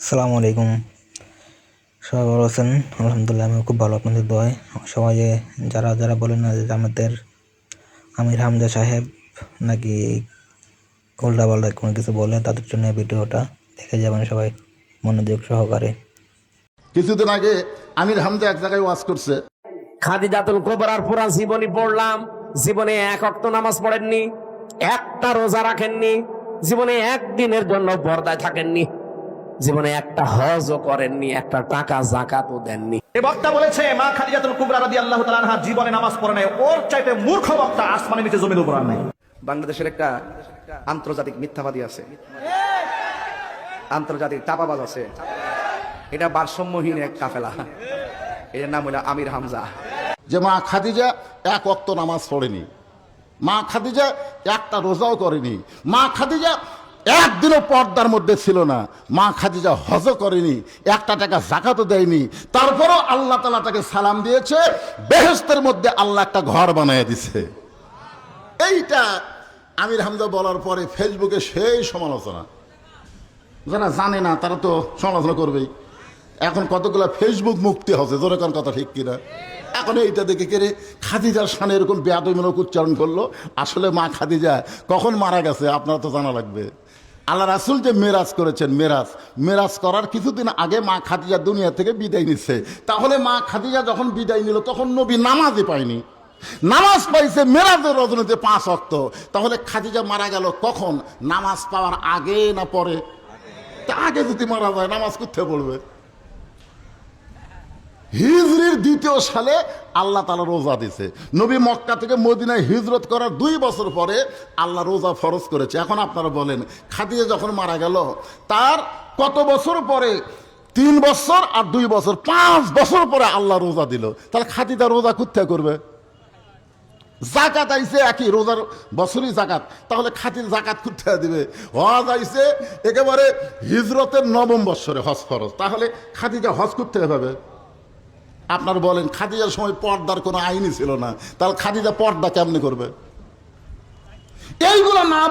আসসালামু আলাইকুম। সবাই ভালো আছেন? আলহামদুলিল্লাহ, আমি খুব ভালো, আপনাদের দোয়ায়। সবাই যারা যারা বলেন না যে আমাদের আমির হামজা সাহেব নাকি উল্টাপাল্টা কোনো কিছু বলে, তাদের জন্য এই ভিডিওটা দেখে যাবেন সবাই মনোযোগ সহকারে। কিছুদিন আগে আমির হামজা এক জায়গায় ওয়াজ করছে, খাদিজাতুল কুবরার পুরা জীবনী পড়লাম। জীবনে এক ওয়াক্ত নামাজ পড়েননি, একটা রোজা রাখেননি, জীবনে একদিনের জন্য পর্দায় থাকেননি, জীবনে একটা হজও করেননি, একটা টাকা যাকাতও দেননি। এই বক্তা বলেছে মা খাদিজাতুল কুবরা রাদিয়াল্লাহু তাআলা আনহা জীবনে নামাজ পড়ে নাই। ওর চাইতে মূর্খ বক্তা আসমানের নিচে জমির উপর আর নাই। বাংলাদেশের একটা আন্তর্জাতিক মিথ্যাবাদী আছে, আন্তর্জাতিক চাপাবাজ আছে। এটা ভারসাম্যহীন এক কাফেলা, এর নাম হলো আমির হামজা। যে মা খাদিজা এক ওয়াক্ত নামাজ পড়েনি, মা খাদিজা একটা রোজাও করেনি, মা খাদিজা একদিনও পর্দার মধ্যে ছিল না, মা খাদিজা হজও করেনি, একটা টাকা যাকাতও দেয়নি। তারপরও আল্লাহ তাআলা তাকে সালাম দিয়েছে, বেহেশতের মধ্যে আল্লাহ একটা ঘর বানিয়ে দিছে। এইটা আমির হামজা বলার পরে ফেসবুকে সেই সমালোচনা। যারা জানে না তারা তো সমালোচনা করবেই। এখন কতগুলো ফেসবুক মুক্তি হচ্ছে, জোরে কোন কথা ঠিক কিনা? এখন এইটা দেখে কেড়ে খাদিজার শানে এরকম বেয়াদবিমূলক উচ্চারণ করলো। আসলে মা খাদিজা কখন মারা গেছে আপনারা তো জানা লাগবে। আল্লাহ রাসূল যে মেরাজ করেছেন, মেরাজ করার কিছুদিন আগে মা খাদিজা দুনিয়া থেকে বিদায় নিচ্ছে। তাহলে মা খাদিজা যখন বিদায় নিল তখন নবী নামাজই পায়নি, নামাজ পাইছে মেরাজের রজনীতে 5 ওয়াক্ত। তাহলে খাদিজা মারা গেল কখন? নামাজ পাওয়ার আগে না পরে? তা আগে যদি মারা যায় নামাজ কোথায় পড়বে? হিজরির 2য় সালে আল্লাহ তাআলা রোজা দিছে। নবী মক্কা থেকে মদিনায় হিজরত করার 2 বছর পরে আল্লাহ রোজা ফরজ করেছে। এখন আপনারা বলেন, খাদিজা যখন মারা গেল তার কত বছর পরে? 3 বছর আর 2 বছর, 5 বছর পরে আল্লাহ রোজা দিল। তাহলে খাদিজা রোজা কোথায় করবে? জাকাত আইছে একই, রোজার বছরই জাকাত। তাহলে খাদিজা জাকাত কোথায় দিবে? হজ আইছে একেবারে হিজরতের 9ম বছরে হজ ফরজ। তাহলে খাদিজা হজ কোথায় পাবে? আপনার বলেন, খাদিজার সময় পর্দার কোনো আইনই ছিল না, তাহলে খাদিজা পর্দা কেমনে করবে? এইগুলো না